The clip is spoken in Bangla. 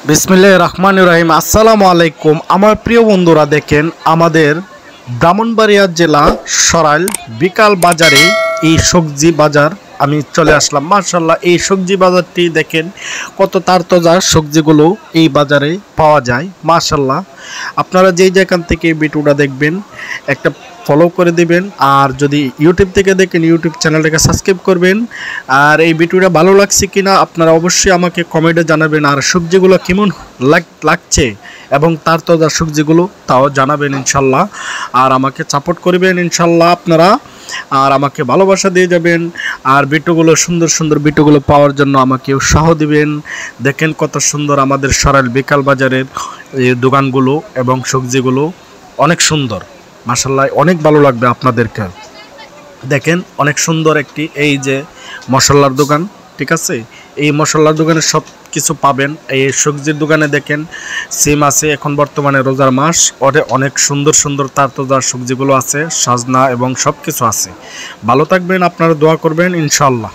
বিসমিল্লাহির রহমানির রহিম। আসসালামু আলাইকুম। আমার প্রিয় বন্ধুরা, দেখেন আমাদের ব্রাহ্মণবাড়িয়া জেলা সরাইল বিকাল বাজারে এই সবজি বাজার আমি চলে আসলাম। মাশাআল্লাহ, এই সবজি বাজারটি দেখেন কত তাজা সবজিগুলো এই বাজারে পাওয়া যায়। মাশাআল্লাহ, আপনারা যেই যেখান থেকে এই ভিডিওটা দেখবেন একটা ফলো করে দিবেন, আর যদি ইউটিউব থেকে দেখেন ইউটিউব চ্যানেলটাকে সাবস্ক্রাইব করবেন। আর এই ভিডিওটা ভালো লাগছে কিনা আপনারা অবশ্যই আমাকে কমেন্টে জানাবেন, আর সবজিগুলো কেমন লাগছে এবং তাজা সবজিগুলো তাও জানাবেন ইনশাল্লাহ। আর আমাকে সাপোর্ট করবেন ইনশাল্লাহ আপনারা, আর আমাকে ভালোবাসা দিয়ে যাবেন। আর ভিডিওগুলো সুন্দর ভিডিওগুলো পাওয়ার জন্য আমাকে উৎসাহ দিবেন। দেখেন কত সুন্দর আমাদের সরাইল বিকাল বাজারের এই দোকানগুলো এবং সবজিগুলো অনেক সুন্দর। মাশাআল্লাহ, অনেক ভালো লাগবে আপনাদেরকে। দেখেন অনেক সুন্দর একটি এই যে মশলার দোকান, ঠিক আছে। এই মশলার দোকানে সব কিছু পাবেন। এই সবজির দোকানে দেখেন সিম আছে, এখন বর্তমানে রোজার মাস, অনেক সুন্দর তাজা সবজিগুলো আছে, সাজনা এবং সব কিছু আছে। ভালো থাকবেন, আপনারা দোয়া করবেন ইনশাআল্লাহ।